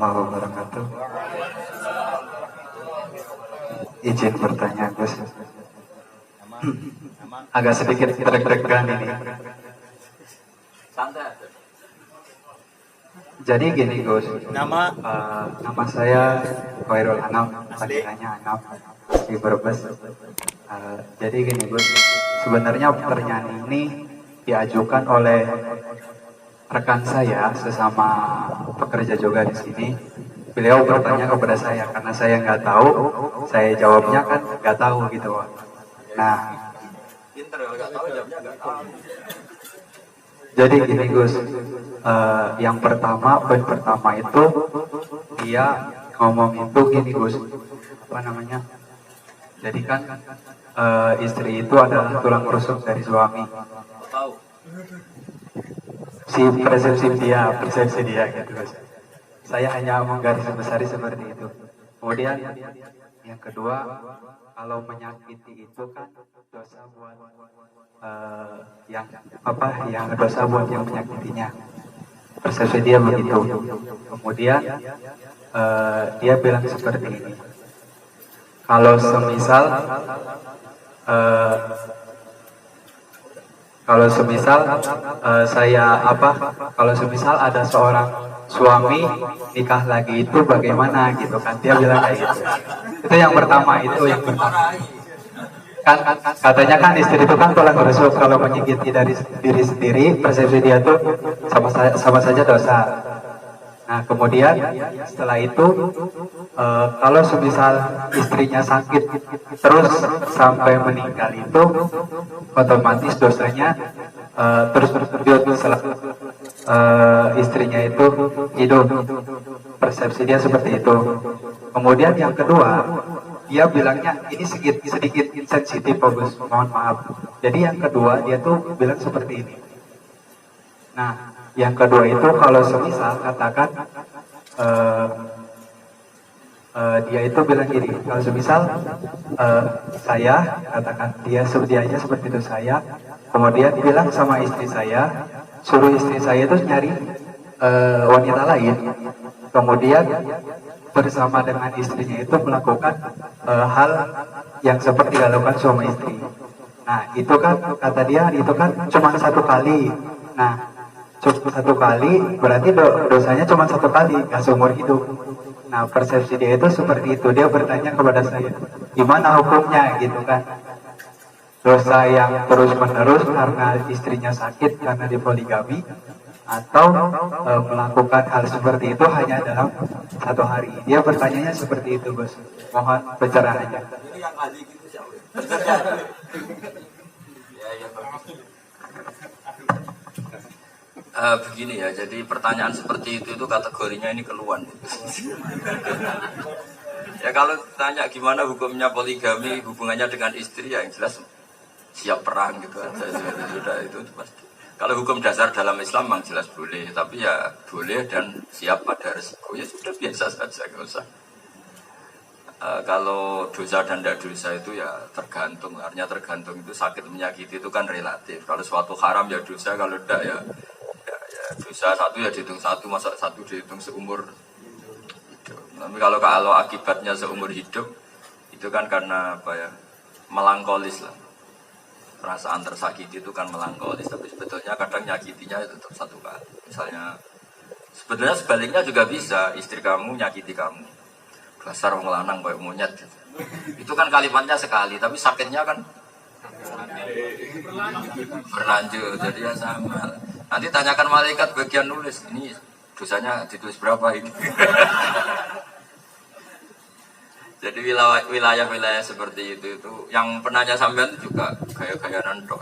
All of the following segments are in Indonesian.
warahmatullahi wabarakatuh. Izin bertanya, Gus. Agak sedikit deg-degan ini. Jadi gini, Gus. Nama saya Khairul Anam, panggilannya Anam di Brebes. Jadi gini, Gus. Sebenarnya pertanyaan ini diajukan oleh rekan saya sesama pekerja juga di sini. Beliau bertanya kepada saya karena saya nggak tahu, saya jawabnya kan nggak tahu gitu. Nah, jadi gini Gus, yang pertama, poin pertama itu dia ngomong itu gini Gus, apa namanya? Jadi kan istri itu adalah tulang rusuk dari suami. Persepsi dia gitu Gus. Saya hanya menggarisbesari seperti itu. Kemudian yang kedua, kalau menyakiti itu kan dosa buat yang dosa buat yang menyakitinya. Persepsi dia begitu. Kemudian dia bilang seperti ini. Kalau semisal kalau semisal ada seorang suami nikah lagi itu bagaimana gitu kan, dia bilang kayak gitu. Itu yang pertama, kan katanya kan istri itu kan tulang rusuk, kalau menyakiti dari diri sendiri, persepsi dia tuh sama saja dosa. Nah kemudian setelah itu kalau semisal istrinya sakit terus sampai meninggal itu otomatis dosanya terus istrinya itu hidup. Persepsi dia seperti itu. Kemudian yang kedua, dia bilangnya ini sedikit sensitif Gus, mohon maaf. Jadi yang kedua dia tuh bilang seperti ini. Nah yang kedua itu kalau semisal katakan dia itu bilang gini, kalau semisal saya katakan dia aja seperti itu, saya kemudian bilang sama istri saya, suruh istri saya itu nyari wanita lain, kemudian bersama dengan istrinya itu melakukan hal yang seperti dilakukan suami istri. Nah itu kan kata dia itu kan cuma satu kali. Nah cuma satu kali berarti dosanya cuma satu kali, nggak seumur hidup. Nah persepsi dia itu seperti itu. Dia bertanya kepada saya, gimana hukumnya gitu kan? Dosa yang terus menerus karena istrinya sakit karena dipoligami, atau melakukan hal seperti itu hanya dalam satu hari. Dia bertanyanya seperti itu Gus. Mohon pencerahannya. Ini yang ahli gitu siapa? Begini ya, jadi pertanyaan seperti itu kategorinya ini keluhan. Ya kalau tanya gimana hukumnya poligami, hubungannya dengan istri, ya yang jelas siap perang gitu aja. Sudah itu pasti. Kalau hukum dasar dalam Islam memang jelas boleh, tapi ya boleh dan siap pada resiko, ya sudah biasa saja, nggak usah. Kalau dosa dan tidak dosa itu ya tergantung, artinya tergantung, itu sakit menyakiti itu kan relatif. Kalau suatu haram ya dosa, kalau tidak ya dosa satu ya dihitung satu, masa satu dihitung seumur hidup. Tapi kalau akibatnya seumur hidup itu kan karena apa ya, melankolis lah. Perasaan tersakiti itu kan melankolis, tapi sebetulnya kadang nyakitinya itu tetap satu kali. Misalnya sebetulnya sebaliknya juga bisa, istri kamu nyakiti kamu, dasar wong lanang kayak monyet gitu. Itu kan kalimatnya sekali, tapi sakitnya kan berlanjut. Jadi ya sama. Nanti tanyakan malaikat bagian nulis, ini dosanya ditulis berapa ini. Jadi wilayah-wilayah seperti itu yang penanya sampean juga gaya-gaya nandok.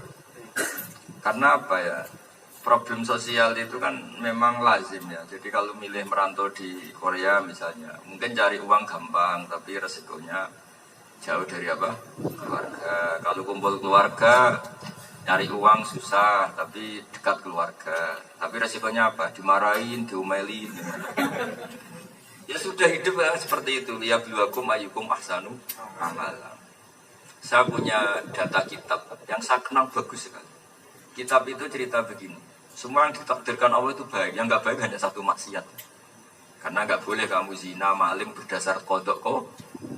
Karena apa ya? Problem sosial itu kan memang lazim ya. Jadi kalau milih merantau di Korea misalnya, mungkin cari uang gampang, tapi resikonya jauh dari apa? Keluarga. Kalau kumpul keluarga, nyari uang susah, tapi dekat keluarga. Tapi resikonya apa? Dimarahin, diomelin. Ya sudah hidup ya seperti itu. Ya biwakum ayyukum ahsanu amala. Saya punya data kitab yang saya kenal bagus sekali. Kitab itu cerita begini. Semua yang ditakdirkan Allah itu baik, yang nggak baik hanya satu maksiat. Karena nggak boleh kamu zina, maling berdasar kodok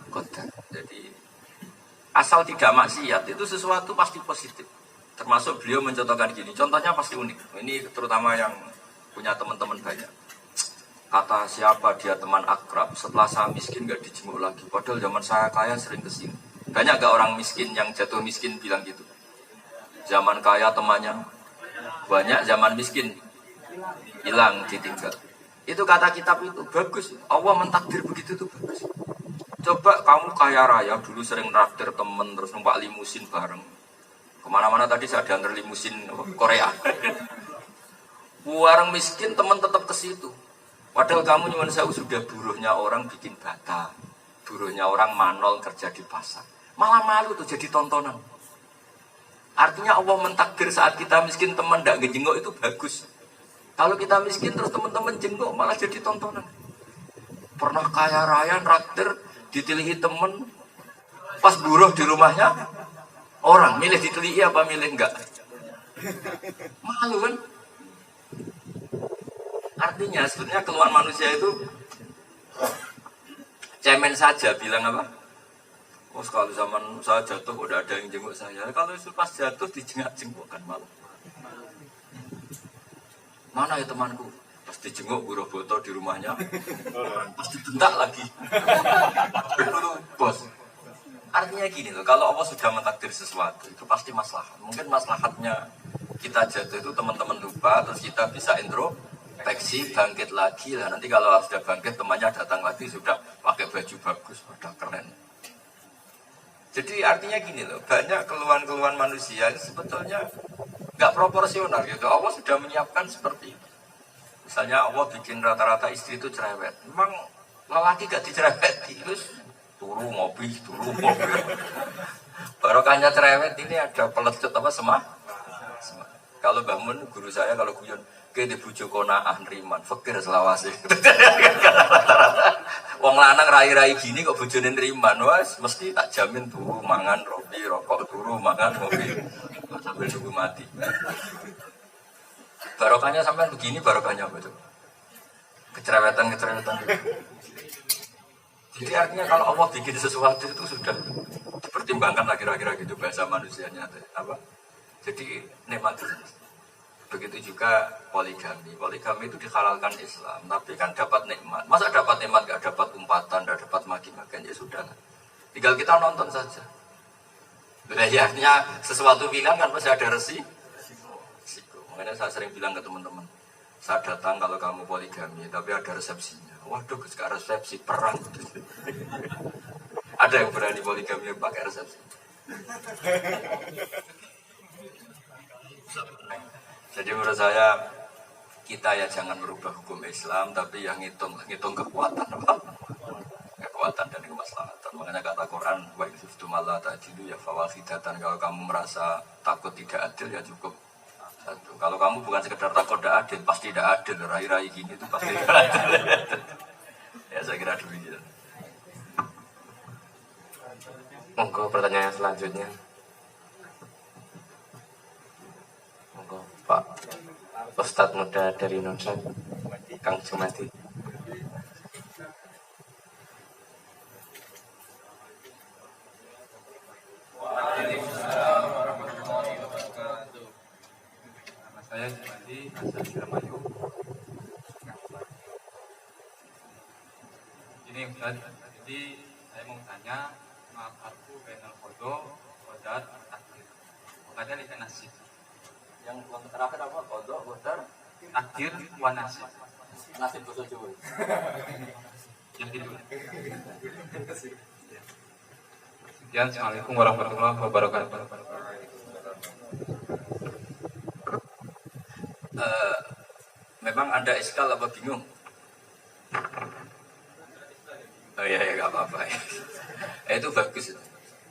kodar. Jadi asal tidak maksiat itu sesuatu pasti positif. Termasuk beliau mencontohkan gini, contohnya pasti unik. Ini terutama yang punya teman-teman banyak. Kata siapa dia teman akrab, setelah saya miskin gak dijenguk lagi. Padahal zaman saya kaya sering kesini. Banyak gak orang miskin yang jatuh miskin bilang gitu? Zaman kaya temannya banyak, zaman miskin hilang, ditinggal. Itu kata kitab itu bagus. Allah mentakdir begitu tuh bagus. Coba kamu kaya raya dulu sering traktir temen terus numpak limusin bareng. Kemana-mana tadi saya diantar limusin Korea. Orang miskin teman tetap ke situ. Padahal kamu nyuman saya sudah buruhnya orang bikin bata, buruhnya orang manol kerja di pasar. Malah malu tuh jadi tontonan. Artinya Allah mentakdir saat kita miskin teman tidak ngejenguk itu bagus. Kalau kita miskin terus teman-teman jenguk malah jadi tontonan. Pernah kaya raya traktir ditilihi teman, pas buruh di rumahnya orang milih ditilihi apa milih enggak? Malu kan? Artinya sebenarnya keluhan manusia itu cemen saja bilang apa? Oh kalau zaman saya jatuh udah ada yang jenguk saya. Kalau itu pas jatuh dijenguk kan malu. Mana ya temanku? Pas dijenguk buruh botol di rumahnya, pas dibentak lagi. Bos. Artinya gini loh, kalau Allah sudah mentakdir sesuatu itu pasti maslahat. Mungkin maslahatnya kita jatuh itu teman-teman lupa, terus kita bisa introspeksi, bangkit lagi lah. Nanti kalau sudah bangkit temannya datang lagi sudah pakai baju bagus, sudah keren. Jadi artinya gini loh, banyak keluhan-keluhan manusia sebetulnya nggak proporsional gitu. Allah sudah menyiapkan seperti itu. Misalnya Allah bikin rata-rata istri itu cerewet. Memang lelaki gak dicereweti, terus turu mobil. Barokahnya cerewet ini ada pelecut apa semah. Kalau bangun guru saya kalau guyon ke di bujo konaah nriman fakir selawase. Wong lanang rai-rai gini kok bojone nriman, wes mesti tak jamin turu mangan roti rokok turu mangan mobil sampai nunggu mati. Barokahnya sampai begini barokahnya apa itu? Kecerewetan gitu. Jadi artinya kalau Allah bikin sesuatu itu sudah dipertimbangkan lah kira-kira gitu bahasa manusianya apa? Jadi nikmat. Begitu juga poligami. Poligami itu dihalalkan Islam, tapi kan dapat nikmat. Masa dapat nikmat gak dapat umpatan, gak dapat maki-makian ya sudah. Tinggal kita nonton saja. Ya, artinya sesuatu pilihan kan pasti ada resiko. Makanya saya sering bilang ke teman-teman, saya datang kalau kamu poligami, tapi ada resepsinya. Waduh, sekarang resepsi perang. Ada yang berani poligami pakai resepsi. Jadi menurut saya kita ya jangan merubah hukum Islam, tapi yang ngitung kekuatan apa? Kekuatan dan kemaslahatan. Makanya kata Quran, wa in khiftum alla ta'dilu ya fawahidatan. Kalau kamu merasa takut tidak adil ya cukup satu. Kalau kamu bukan sekedar takut tidak adil, pasti tidak adil. Rai-rai gini itu pasti tidak adil. Ya saya kira demikian. Monggo pertanyaan selanjutnya. Monggo Pak Ustadz muda dari Indonesia, Kang Jumadi. Saya Jumadi, asal Indramayu. Ini Ustaz, jadi saya mau tanya maafku benal kodo, kodar, takdir. Kodar ikan nasib. Yang terakhir apa? Kodok, kodar, Takdir, wa nasib. nasib bahasa Jawa. Yang itu. Sekian, Assalamualaikum warahmatullahi wabarakatuh. Memang ada iskal apa bingung? Oh iya, ya, gak apa-apa ya. Itu bagus.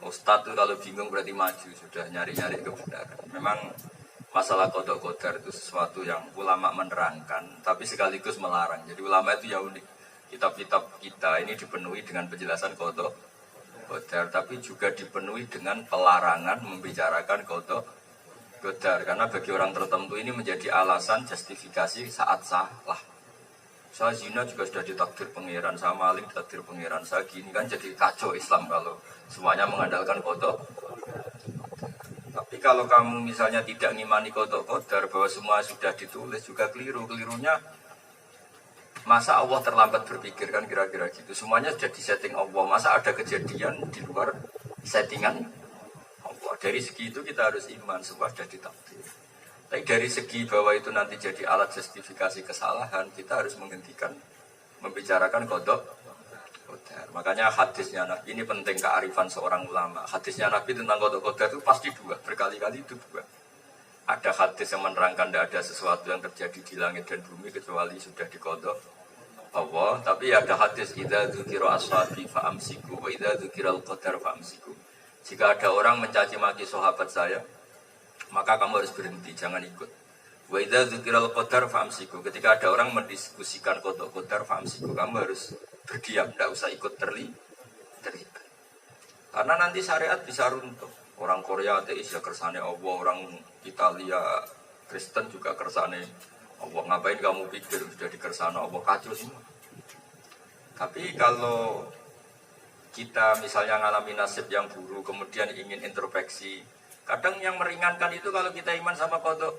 Ustadz itu kalau bingung berarti maju, sudah nyari-nyari kebenaran. Memang masalah kodok kodar itu sesuatu yang ulama menerangkan, tapi sekaligus melarang. Jadi ulama itu ya unik. Kitab-kitab kita ini dipenuhi dengan penjelasan kodok kodar, tapi juga dipenuhi dengan pelarangan membicarakan kodok kodar. Karena bagi orang tertentu ini menjadi alasan justifikasi saat salah. Saya zina juga sudah ditakdir pangeran, saya maling ditakdir pangeran, saya gini kan jadi kacau Islam kalau semuanya mengandalkan kodok. Tapi kalau kamu misalnya tidak ngimani kodok kodar bahwa semua sudah ditulis juga keliru. Kelirunya masa Allah terlambat berpikir kan kira-kira gitu. Semuanya sudah disetting Allah. Masa ada kejadian di luar settingan Allah. Dari segi itu kita harus iman semua sudah ditakdir. Tapi dari segi bahwa itu nanti jadi alat justifikasi kesalahan, kita harus menghentikan membicarakan kodok kodar. Makanya hadisnya Nabi ini penting kearifan seorang ulama. Hadisnya Nabi tentang kodok kodar itu pasti dua, berkali-kali itu dua. Ada hadis yang menerangkan tidak ada sesuatu yang terjadi di langit dan bumi kecuali sudah dikodok Allah. Tapi ada hadis idza dzukira ashabi fa'amsiku wa idza dzukira al-qadar fa'amsiku. Jika ada orang mencaci maki sahabat saya, maka kamu harus berhenti, jangan ikut. Wa idza dzukiral qadar fa'amsiku. Ketika ada orang mendiskusikan kodok qadar fa'amsiku, kamu harus berdiam, tidak usah ikut terlibat. Karena nanti syariat bisa runtuh. Orang Korea ateis ya kersane Allah, orang Italia Kristen juga kersane Allah. Ngapain kamu pikir sudah dikersane Allah, kacau semua. Tapi kalau kita misalnya ngalami nasib yang buruk, kemudian ingin introspeksi, kadang yang meringankan itu kalau kita iman sama kodok.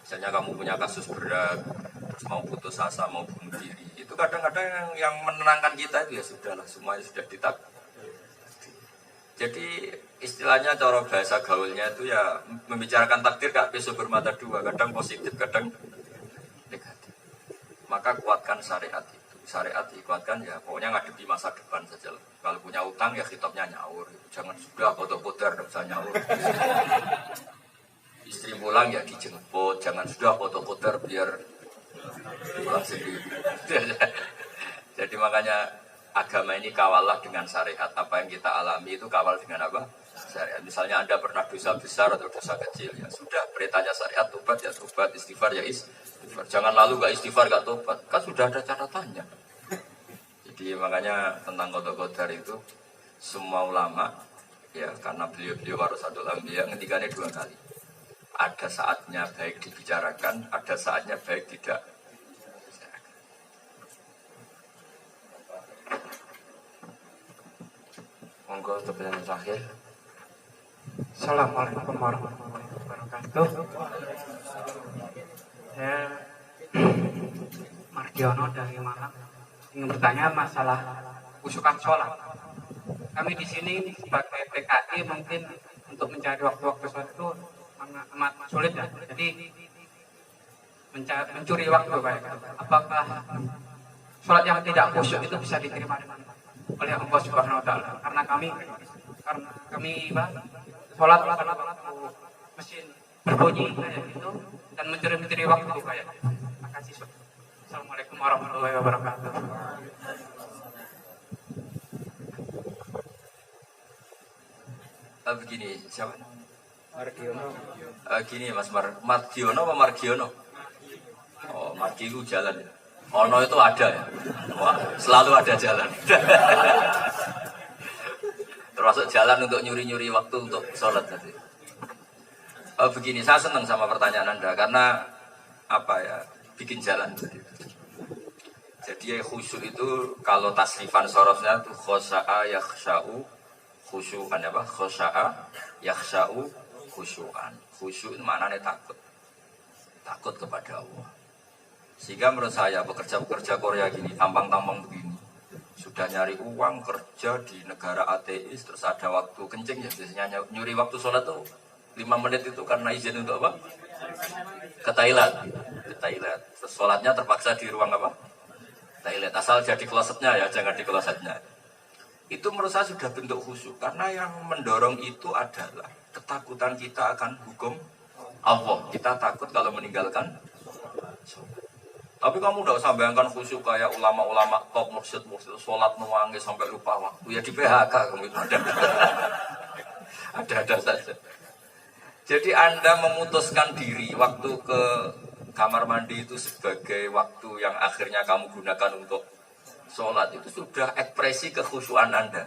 Misalnya kamu punya kasus berat, terus mau putus asa, mau bunuh diri. Itu kadang-kadang yang menenangkan kita itu ya sudahlah, semuanya sudah ditakdir. Jadi istilahnya cara bahasa gaulnya itu ya membicarakan takdir kak pisau bermata dua, kadang positif, kadang negatif. Maka kuatkan syariat itu. Syariat dikuatkan ya pokoknya ngadepi masa depan saja. Kalau punya utang ya khitabnya nyaur. Jangan sudah foto-foto dan bisa nyaur. Istri pulang ya dijemput. Jangan sudah foto-foto biar pulang sendiri. Jadi makanya agama ini kawalah dengan syariat. Apa yang kita alami itu kawal dengan apa? Syariat. Misalnya Anda pernah dosa besar atau dosa kecil, ya sudah perintahnya syariat, tobat ya tobat, istighfar ya istighfar. Jangan lalu gak istighfar gak tobat, kan sudah ada catatannya. Jadi makanya tentang kodok kodar itu semua ulama ya karena beliau warasatul anbiya ngendikannya dua kali. Ada saatnya baik dibicarakan, ada saatnya baik tidak. Monggo untuk pertanyaan terakhir. Assalamualaikum warahmatullahi wabarakatuh. Saya Margiono dari Malang. Ingin bertanya masalah kusukan sholat. Kami di sini sebagai PKI mungkin untuk mencari waktu-waktu sholat itu amat sulit ya. Jadi mencuri waktu kayak. Apakah sholat yang tidak khusyuk itu bisa diterima oleh Allah Subhanahu Wa Taala? Karena kami sholat mesin berbunyi kayak gitu dan mencuri waktu kayak. Terima kasih. Assalamualaikum warahmatullahi wabarakatuh. Begini, siapa? Margiono. Gini Mas Margiono apa Margiono? Oh, Margi itu jalan ya. Ono itu ada ya. Wah, selalu ada jalan. Termasuk jalan untuk nyuri-nyuri waktu untuk sholat tadi. Begini, saya senang sama pertanyaan Anda karena apa ya, bikin jalan. Jadi khusyuk itu kalau tasrifan sorofnya itu khosya'a yakhsya'u khusyu'an apa? Khosya'a yakhsya'u khusyu'an. Khusyuk itu maknanya takut. Takut kepada Allah. Sehingga menurut saya pekerja-pekerja Korea gini, tampang-tampang begini, sudah nyari uang kerja di negara ateis, terus ada waktu kencing ya biasanya nyuri waktu sholat tuh 5 menit itu karena izin untuk apa? Ke Thailand. Terus sholatnya terpaksa di ruang apa? Thailand. Asal jadi klosetnya ya, jangan di klosetnya. Itu menurut saya sudah bentuk khusyuk. Karena yang mendorong itu adalah ketakutan kita akan hukum Allah. Kita takut kalau meninggalkan sholat. Tapi kamu udah usah bayangkan khusyuk kayak ulama-ulama top mursyid sholat nuangis sampai lupa waktu. Ya di PHK kamu itu ada saja. Jadi Anda memutuskan diri waktu ke kamar mandi itu sebagai waktu yang akhirnya kamu gunakan untuk sholat. Itu sudah ekspresi kekhusyuan Anda.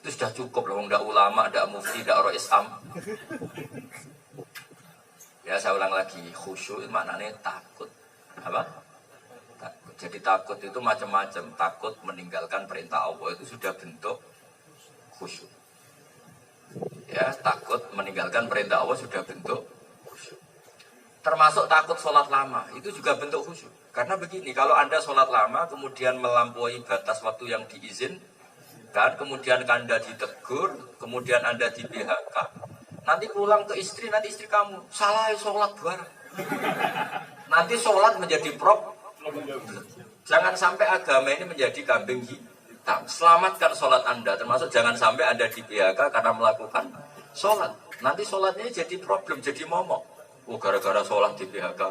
Itu sudah cukup loh, enggak ulama, enggak mufti, enggak orang Islam. Ya saya ulang lagi, khusyuk maknanya takut. Apa? Jadi takut itu macam-macam. Takut meninggalkan perintah Allah itu sudah bentuk khusyuk. Ya, takut meninggalkan perintah Allah sudah bentuk khusyuk. Termasuk takut sholat lama, itu juga bentuk khusyuk. Karena begini, kalau Anda sholat lama, kemudian melampaui batas waktu yang diizinkan, kemudian Anda ditegur, kemudian Anda di PHK, nanti pulang ke istri, nanti istri kamu, salah sholat bareng. Nanti sholat menjadi Jangan sampai agama ini menjadi kambing hitam. Selamatkan sholat Anda, termasuk jangan sampai Anda di PHK karena melakukan sholat. Nanti sholatnya jadi problem, jadi momok. Oh, gara-gara sholat di PHK.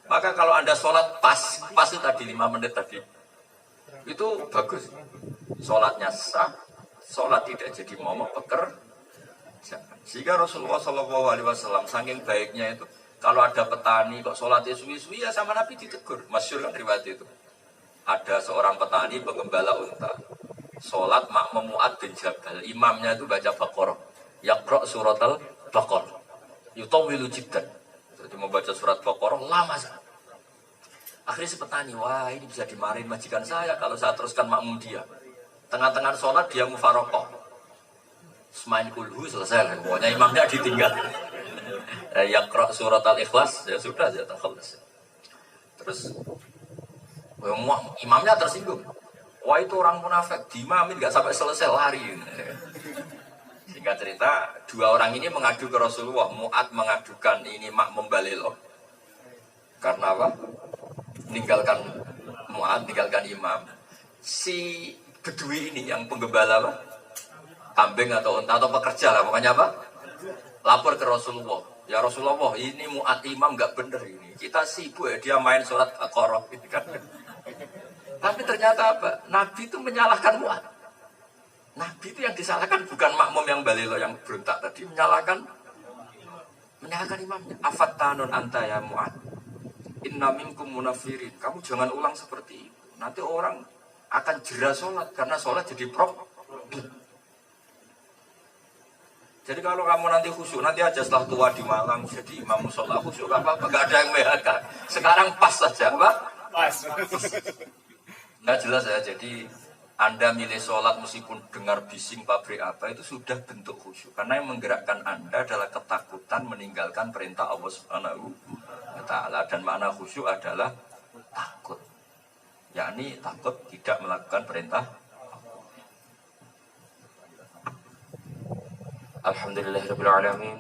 Maka kalau Anda sholat pas itu tadi 5 menit tadi, itu bagus. Sholatnya sah, sholat tidak jadi momok pekerjaan. Sehingga Rasulullah SAW saking baiknya itu, kalau ada petani kok sholatnya suwi-suwi ya sama Nabi ditegur. Masyhur kan riwayat itu. Ada seorang petani penggembala unta. Sholat makmum Mu'ad bin Jabal. Imamnya itu baca Baqarah. Yaqra' suratal Baqarah. Yutawilu jiddan. Jadi membaca surat Baqarah lama sekali. Akhirnya si petani, wah ini bisa dimarahin majikan saya kalau saya teruskan makmum dia. Tengah-tengah sholat dia mufarokoh. Semain kulhu selesai lah. Pokoknya imamnya ditinggal. Yaqra' surat al-ikhlas, ya sudah, ya takhalas. Terus imamnya tersinggung. Wah itu orang munafik, diimamin gak sampai selesai lari. Singkat cerita, 2 orang ini mengadu ke Rasulullah. Mu'ad mengadukan ini makmum balilo. Karena apa? Meninggalkan Mu'ad, meninggalkan imam. Si Bedui ini yang penggembala apa? Kambing atau unta atau pekerja lah, pokoknya apa? Lapor ke Rasulullah. Ya Rasulullah, ini Mu'ad imam gak bener ini. Kita sibuk ya, dia main sholat Baqarah gitu kan. Tapi ternyata apa? Nabi itu menyalahkan Mu'ad. Nabi itu yang disalahkan bukan makmum yang balilo yang berontak tadi, menyalahkan imamnya. Afattanun anta ya Mu'ad. Inna minkum munafirin. Kamu jangan ulang seperti itu. Nanti orang akan jera sholat karena sholat jadi Jadi kalau kamu nanti khusyuk, nanti aja setelah tua di Malang jadi imam musola khusyuk apa-apa, gak ada yang PHK. Sekarang pas saja, Pak. Pas. Nggak jelas ya, jadi Anda milih sholat meskipun dengar bising pabrik apa, itu sudah bentuk khusyuk. Karena yang menggerakkan Anda adalah ketakutan meninggalkan perintah Allah Subhanahu wa Ta'ala. Dan makna khusyuk adalah takut. Yakni takut tidak melakukan perintah. Alhamdulillahirabbil alamin.